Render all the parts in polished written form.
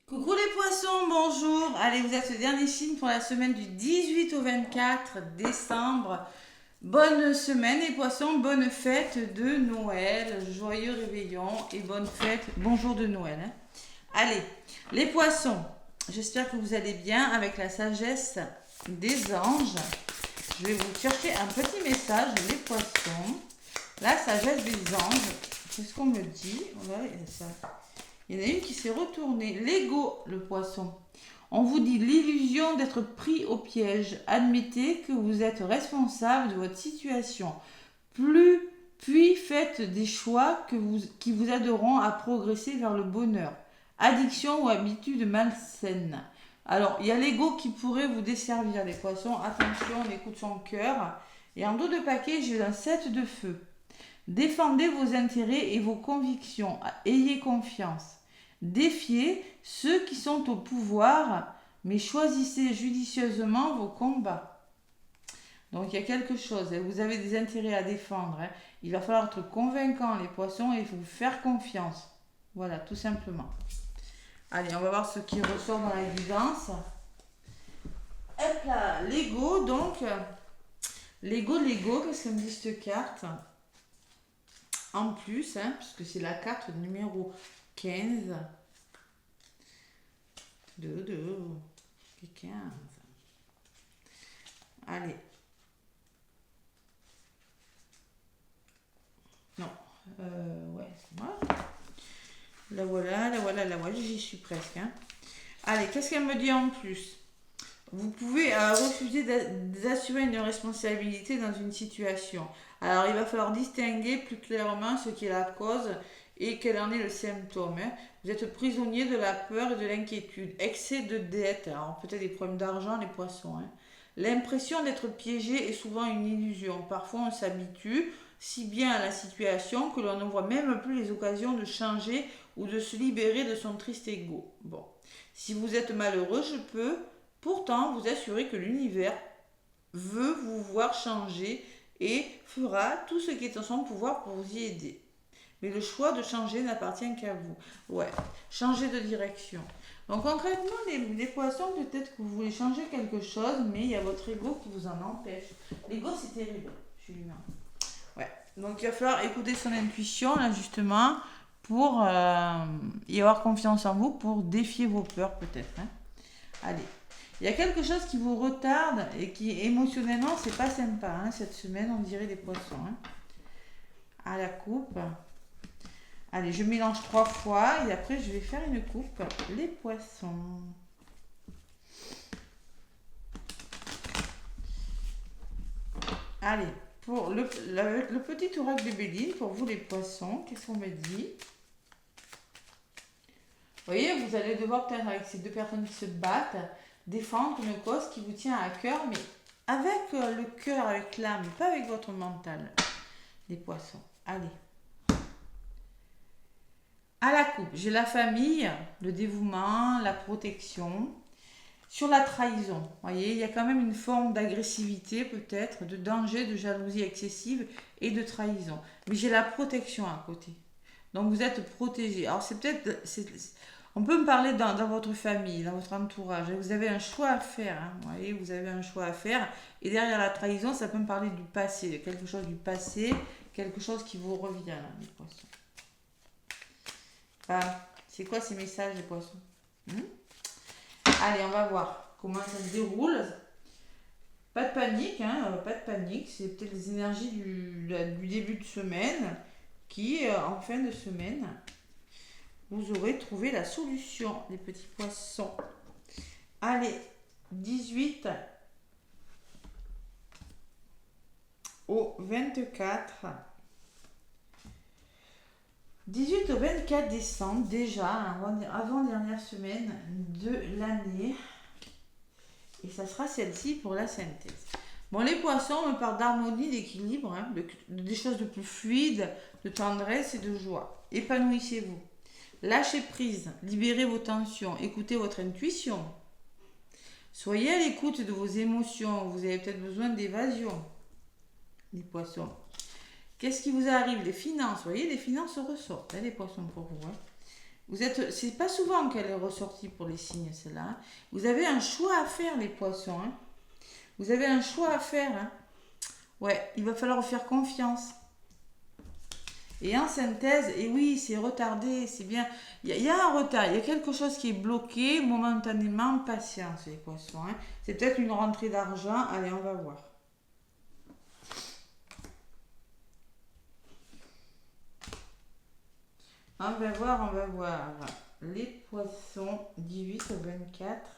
Coucou les poissons, bonjour. Allez, vous êtes le dernier signe pour la semaine du 18 au 24 décembre. Bonne semaine les poissons, bonne fête de Noël, joyeux réveillon et bonne fête, bonjour de Noël, hein. Allez, les poissons, j'espère que vous allez bien avec la sagesse des anges. Je vais vous chercher un petit message, les poissons. La sagesse des anges, qu'est-ce qu'on me dit? Ouais, ça. Il y en a une qui s'est retournée. L'ego, le poisson. On vous dit l'illusion d'être pris au piège. Admettez que vous êtes responsable de votre situation. Puis faites des choix qui vous aideront à progresser vers le bonheur. Addiction ou habitude malsaine. Alors, il y a l'ego qui pourrait vous desservir, les poissons. Attention, on écoute son cœur. Et en dos de paquet, j'ai un 7 de feu. Défendez vos intérêts et vos convictions. Ayez confiance. Défiez ceux qui sont au pouvoir, mais choisissez judicieusement vos combats. Donc il y a quelque chose, vous avez des intérêts à défendre. Il va falloir être convaincant, les poissons, et vous faire confiance. Voilà, tout simplement. Allez, on va voir ce qui ressort dans la guidance. Hop là, l'ego, donc. L'ego, qu'est-ce que me dit cette carte? En plus, puisque c'est la carte numéro 15. 2, 15. Allez. Non. Ouais, c'est moi. La voilà, j'y suis presque, hein. Allez, qu'est-ce qu'elle me dit en plus? Vous pouvez refuser d'assumer une responsabilité dans une situation. Alors, il va falloir distinguer plus clairement ce qui est la cause et quel en est le symptôme, hein. Vous êtes prisonnier de la peur et de l'inquiétude. Excès de dette, alors peut-être des problèmes d'argent, les poissons, hein. L'impression d'être piégé est souvent une illusion. Parfois, on s'habitue si bien à la situation que l'on ne voit même plus les occasions de changer ou de se libérer de son triste ego. Bon, si vous êtes malheureux, je peux pourtant vous assurer que l'univers veut vous voir changer et fera tout ce qui est en son pouvoir pour vous y aider. Mais le choix de changer n'appartient qu'à vous. Ouais, changer de direction. Donc concrètement, les poissons, peut-être que vous voulez changer quelque chose, mais il y a votre ego qui vous en empêche. L'ego, c'est terrible, je suis humain. Ouais, donc il va falloir écouter son intuition, là, justement, pour y avoir confiance en vous, pour défier vos peurs, peut-être, hein. Allez. Il y a quelque chose qui vous retarde et qui émotionnellement c'est pas sympa, hein, cette semaine, on dirait des poissons, hein. À la coupe. Allez, je mélange 3 fois et après je vais faire une coupe. Les poissons. Allez, pour le petit oracle de Béline, pour vous les poissons, qu'est-ce qu'on me dit? Vous voyez, vous allez devoir peut-être avec ces deux personnes qui se battent, défendre une cause qui vous tient à cœur, mais avec le cœur, avec l'âme, pas avec votre mental. Les poissons. Allez. À la coupe, j'ai la famille, le dévouement, la protection. Sur la trahison, vous voyez, il y a quand même une forme d'agressivité peut-être, de danger, de jalousie excessive et de trahison. Mais j'ai la protection à côté. Donc vous êtes protégé. Alors c'est peut-être, on peut me parler dans votre famille, dans votre entourage. Vous avez un choix à faire, hein, vous voyez, vous avez un choix à faire. Et derrière la trahison, ça peut me parler du passé, de quelque chose du passé, quelque chose qui vous revient, là, les poissons. Ah, c'est quoi ces messages, les poissons? Allez, on va voir comment ça se déroule. Pas de panique, hein, pas de panique. C'est peut-être les énergies du début de semaine qui, en fin de semaine, vous aurez trouvé la solution, les petits poissons. Allez, 18 au 24. 18 au 24 décembre, déjà, avant-dernière semaine de l'année. Et ça sera celle-ci pour la synthèse. Bon, les poissons, on me parle d'harmonie, d'équilibre, hein, des choses de plus fluides, de tendresse et de joie. Épanouissez-vous. Lâchez prise, libérez vos tensions, écoutez votre intuition. Soyez à l'écoute de vos émotions, vous avez peut-être besoin d'évasion. Les poissons. Qu'est-ce qui vous arrive? Les finances, vous voyez, les finances ressortent, hein, les poissons pour vous, hein. C'est pas souvent qu'elle est ressortie pour les signes, celle-là, hein. Vous avez un choix à faire, les poissons, hein. Vous avez un choix à faire, hein. Ouais, il va falloir vous faire confiance. Et en synthèse, et oui, c'est retardé, c'est bien. Il y a un retard, il y a quelque chose qui est bloqué momentanément. Patience, les poissons, hein. C'est peut-être une rentrée d'argent. Allez, on va voir. On va voir, on va voir. Les poissons, 18 au 24.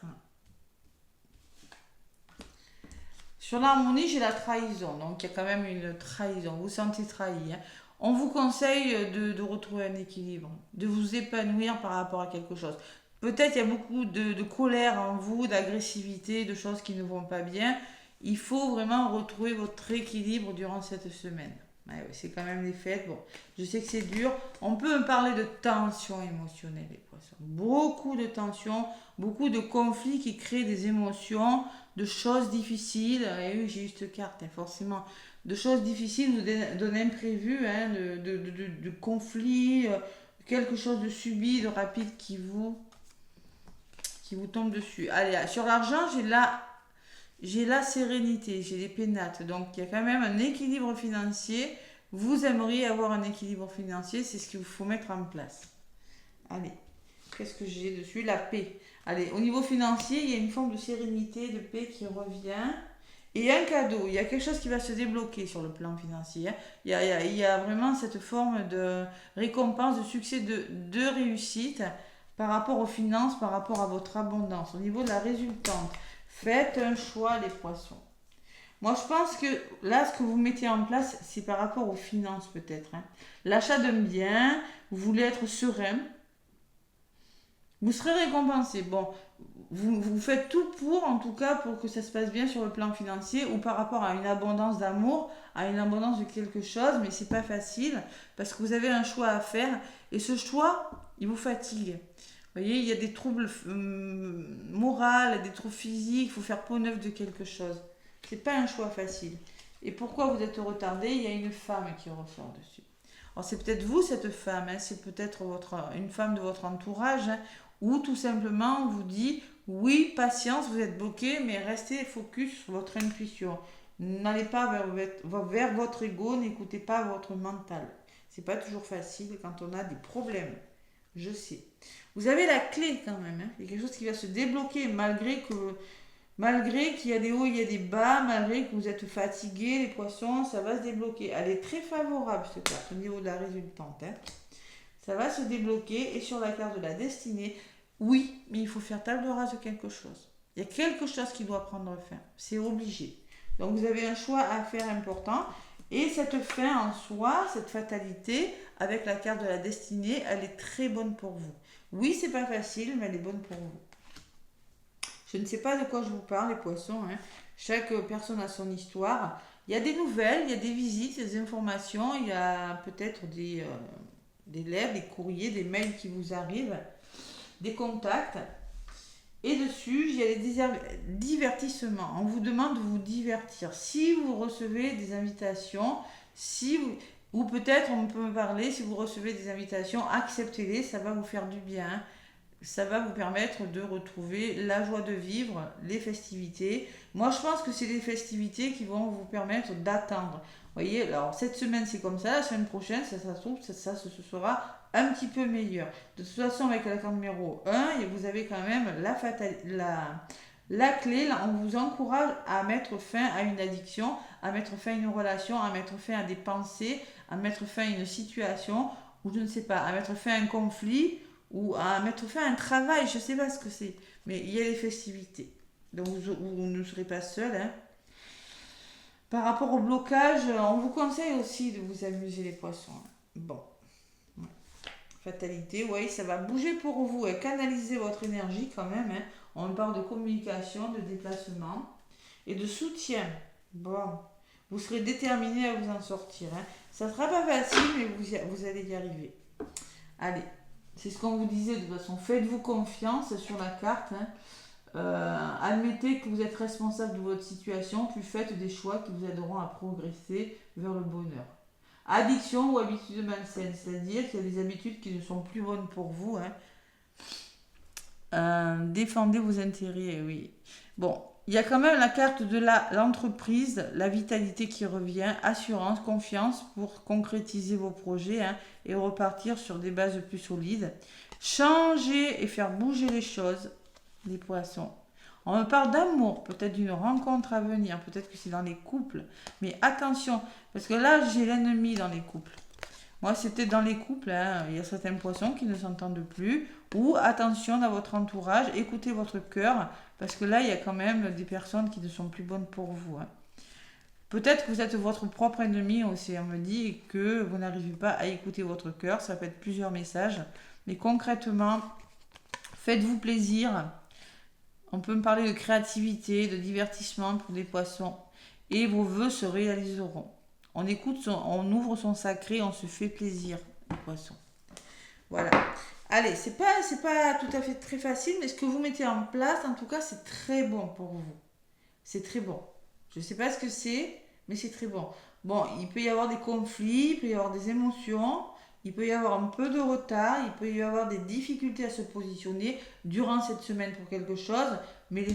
Sur l'harmonie, j'ai la trahison. Donc, il y a quand même une trahison. Vous vous sentez trahi, hein. On vous conseille de retrouver un équilibre, de vous épanouir par rapport à quelque chose. Peut-être il y a beaucoup de colère en vous, d'agressivité, de choses qui ne vont pas bien. Il faut vraiment retrouver votre équilibre durant cette semaine. Ouais, ouais, c'est quand même les fêtes. Bon, je sais que c'est dur. On peut me parler de tension émotionnelle, les poissons. Beaucoup de tensions, beaucoup de conflits qui créent des émotions, de choses difficiles. Et oui, j'ai eu cette carte, hein, forcément. De choses difficiles ou d'imprévus, hein, de conflits, quelque chose de subi, de rapide qui vous tombe dessus. Allez, sur l'argent, j'ai la sérénité, j'ai les pénates. Donc, il y a quand même un équilibre financier. Vous aimeriez avoir un équilibre financier, c'est ce qu'il vous faut mettre en place. Allez, qu'est-ce que j'ai dessus? La paix. Allez, au niveau financier, il y a une forme de sérénité, de paix qui revient. Et un cadeau, il y a quelque chose qui va se débloquer sur le plan financier, hein. Il y a vraiment cette forme de récompense, de succès, de réussite par rapport aux finances, par rapport à votre abondance. Au niveau de la résultante, faites un choix, les poissons. Moi, je pense que là, ce que vous mettez en place, c'est par rapport aux finances peut-être, hein. L'achat d'un bien, vous voulez être serein, vous serez récompensé. Bon, vous faites tout pour, en tout cas, pour que ça se passe bien sur le plan financier ou par rapport à une abondance d'amour, à une abondance de quelque chose, mais c'est pas facile parce que vous avez un choix à faire et ce choix, il vous fatigue. Vous voyez, il y a des troubles moraux, des troubles physiques, il faut faire peau neuve de quelque chose. C'est pas un choix facile. Et pourquoi vous êtes retardé? Il y a une femme qui ressort dessus. Alors c'est peut-être vous cette femme, hein, c'est peut-être une femme de votre entourage, hein, ou tout simplement on vous dit oui, patience, vous êtes bloqué, mais restez focus sur votre intuition. N'allez pas vers votre ego, n'écoutez pas votre mental. C'est pas toujours facile quand on a des problèmes. Je sais. Vous avez la clé quand même, hein. Il y a quelque chose qui va se débloquer malgré qu'il y a des hauts, il y a des bas, malgré que vous êtes fatigué, les poissons, ça va se débloquer. Elle est très favorable cette carte au niveau de la résultante, hein. Ça va se débloquer et sur la carte de la destinée, oui, mais il faut faire table rase de quelque chose. Il y a quelque chose qui doit prendre fin. C'est obligé. Donc vous avez un choix à faire important. Et cette fin en soi, cette fatalité, avec la carte de la destinée, elle est très bonne pour vous. Oui, c'est pas facile, mais elle est bonne pour vous. Je ne sais pas de quoi je vous parle, les poissons, hein. Chaque personne a son histoire. Il y a des nouvelles, il y a des visites, des informations, il y a peut-être des lettres, des courriers, des mails qui vous arrivent, des contacts. Et dessus, il y a des divertissements. On vous demande de vous divertir. Si vous recevez des invitations, ou peut-être on peut me parler, si vous recevez des invitations, acceptez-les, ça va vous faire du bien. Ça va vous permettre de retrouver la joie de vivre, les festivités. Moi, je pense que c'est les festivités qui vont vous permettre d'attendre. Vous voyez, alors cette semaine, c'est comme ça. La semaine prochaine, ça se trouve, ce sera un petit peu meilleur. De toute façon, avec la carte numéro 1, vous avez quand même la clé. Là, on vous encourage à mettre fin à une addiction, à mettre fin à une relation, à mettre fin à des pensées, à mettre fin à une situation, ou je ne sais pas, à mettre fin à un conflit, ou à mettre fin à un travail, je ne sais pas ce que c'est. Mais il y a les festivités. Donc vous ne serez pas seul, hein. Par rapport au blocage, on vous conseille aussi de vous amuser les poissons, hein. Bon. Ouais. Fatalité, oui, ça va bouger pour vous. Et canaliser votre énergie quand même, hein. On parle de communication, de déplacement et de soutien. Bon. Vous serez déterminé à vous en sortir, hein. Ça ne sera pas facile, mais vous allez y arriver. Allez. C'est ce qu'on vous disait de toute façon. Faites-vous confiance sur la carte, hein. Admettez que vous êtes responsable de votre situation, puis faites des choix qui vous aideront à progresser vers le bonheur. Addiction ou habitude malsaine, c'est-à-dire qu'il y a des habitudes qui ne sont plus bonnes pour vous. Hein. Défendez vos intérêts, oui. Bon, il y a quand même la carte de l'entreprise, la vitalité qui revient, assurance, confiance pour concrétiser vos projets hein, et repartir sur des bases plus solides. Changer et faire bouger les choses, les poissons. On me parle d'amour, peut-être d'une rencontre à venir, peut-être que c'est dans les couples. Mais attention, parce que là, j'ai l'ennemi dans les couples. Moi, c'était dans les couples, hein, il y a certains poissons qui ne s'entendent plus. Ou attention dans votre entourage, écoutez votre cœur, parce que là, il y a quand même des personnes qui ne sont plus bonnes pour vous. Hein. Peut-être que vous êtes votre propre ennemi aussi, on me dit que vous n'arrivez pas à écouter votre cœur, ça peut être plusieurs messages. Mais concrètement, faites-vous plaisir. On peut me parler de créativité, de divertissement pour des poissons. Et vos vœux se réaliseront. On écoute, on ouvre son sacré, on se fait plaisir, les poissons. Voilà. Allez, c'est pas tout à fait très facile, mais ce que vous mettez en place, en tout cas, c'est très bon pour vous. C'est très bon. Je ne sais pas ce que c'est, mais c'est très bon. Bon, il peut y avoir des conflits, il peut y avoir des émotions, il peut y avoir un peu de retard, il peut y avoir des difficultés à se positionner durant cette semaine pour quelque chose, mais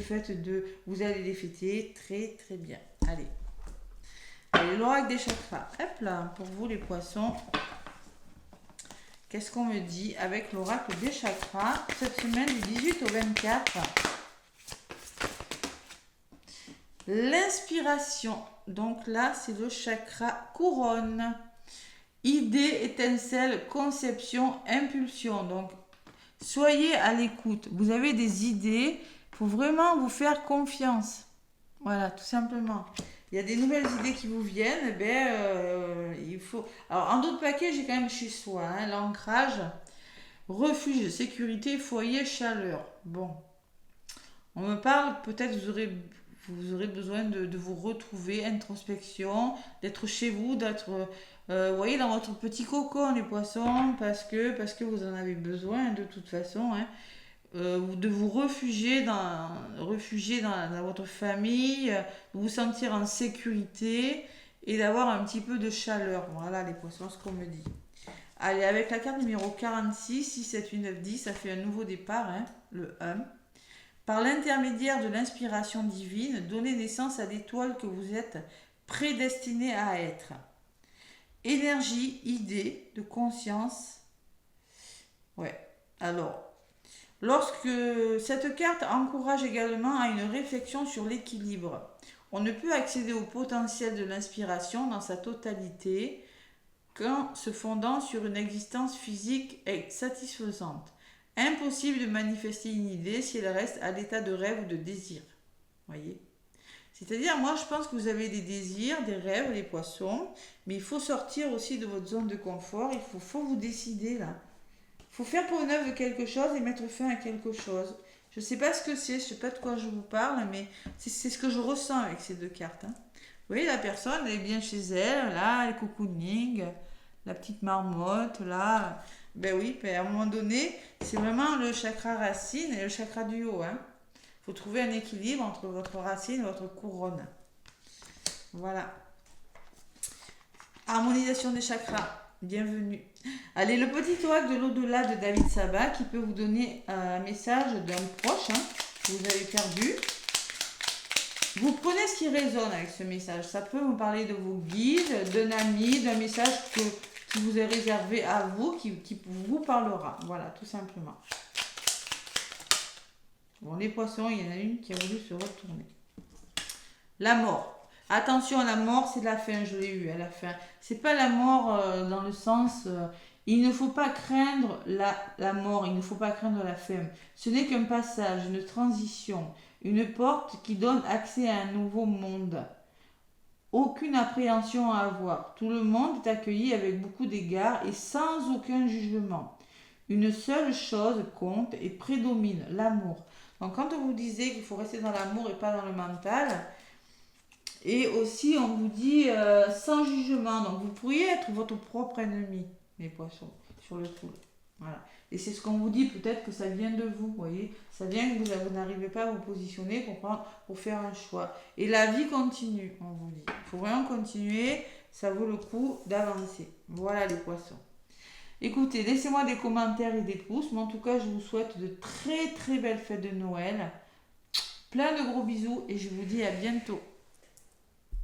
vous allez les fêter très très bien. Allez. Allez, l'oracle des chakras. Hop là, pour vous les poissons. Qu'est-ce qu'on me dit avec l'oracle des chakras cette semaine du 18 au 24? L'inspiration. Donc là, c'est le chakra couronne. Idée, étincelle, conception, impulsion. Donc, soyez à l'écoute. Vous avez des idées. Il faut vraiment vous faire confiance. Voilà, tout simplement. Il y a des nouvelles idées qui vous viennent. Il faut... Alors, en d'autres paquets, j'ai quand même chez soi. Hein, l'ancrage, refuge, sécurité, foyer, chaleur. Bon. On me parle, peut-être vous aurez besoin de vous retrouver, introspection, d'être chez vous, d'être... vous voyez, dans votre petit cocon, les poissons, parce que vous en avez besoin de toute façon. Hein. De vous réfugier dans votre famille, de vous sentir en sécurité et d'avoir un petit peu de chaleur. Voilà les poissons, ce qu'on me dit. Allez, avec la carte numéro 46, 6, 7, 8, 9, 10, ça fait un nouveau départ, hein, le 1. Par l'intermédiaire de l'inspiration divine, donnez naissance à l'étoile que vous êtes prédestiné à être. Énergie, idée, de conscience. Ouais, alors... Lorsque cette carte encourage également à une réflexion sur l'équilibre, on ne peut accéder au potentiel de l'inspiration dans sa totalité qu'en se fondant sur une existence physique satisfaisante. Impossible de manifester une idée si elle reste à l'état de rêve ou de désir. Voyez ? C'est-à-dire, moi je pense que vous avez des désirs, des rêves, les poissons, mais il faut sortir aussi de votre zone de confort, il faut vous décider là. Il faut faire pour une œuvre de quelque chose et mettre fin à quelque chose. Je ne sais pas ce que c'est, je ne sais pas de quoi je vous parle, mais c'est ce que je ressens avec ces deux cartes. Hein. Vous voyez, la personne, elle est bien chez elle, là, le cocooning, la petite marmotte, là. Ben oui, à un moment donné, c'est vraiment le chakra racine et le chakra du haut. Hein. Faut trouver un équilibre entre votre racine et votre couronne. Voilà. Harmonisation des chakras. Bienvenue. Allez, le petit oracle de l'au-delà de David Sabat qui peut vous donner un message d'un proche que vous avez perdu. Vous prenez ce qui résonne avec ce message. Ça peut vous parler de vos guides, d'un ami, d'un message qui vous est réservé à vous, qui vous parlera. Voilà, tout simplement. Bon, les poissons, il y en a une qui a voulu se retourner. La mort. Attention, la mort, c'est la fin, je l'ai eu à la fin. C'est pas la mort dans le sens... il ne faut pas craindre la mort, il ne faut pas craindre la fin. Ce n'est qu'un passage, une transition, une porte qui donne accès à un nouveau monde. Aucune appréhension à avoir. Tout le monde est accueilli avec beaucoup d'égards et sans aucun jugement. Une seule chose compte et prédomine, l'amour. Donc quand on vous disait qu'il faut rester dans l'amour et pas dans le mental... Et aussi, on vous dit sans jugement. Donc, vous pourriez être votre propre ennemi, les poissons, sur le coup. Voilà. Et c'est ce qu'on vous dit, peut-être que ça vient de vous, vous voyez. Ça vient que vous n'arrivez pas à vous positionner pour faire un choix. Et la vie continue, on vous dit. Il faut vraiment continuer. ça vaut le coup d'avancer. Voilà les poissons. Écoutez, laissez-moi des commentaires et des pouces, mais en tout cas, je vous souhaite de très très belles fêtes de Noël. Plein de gros bisous et je vous dis à bientôt.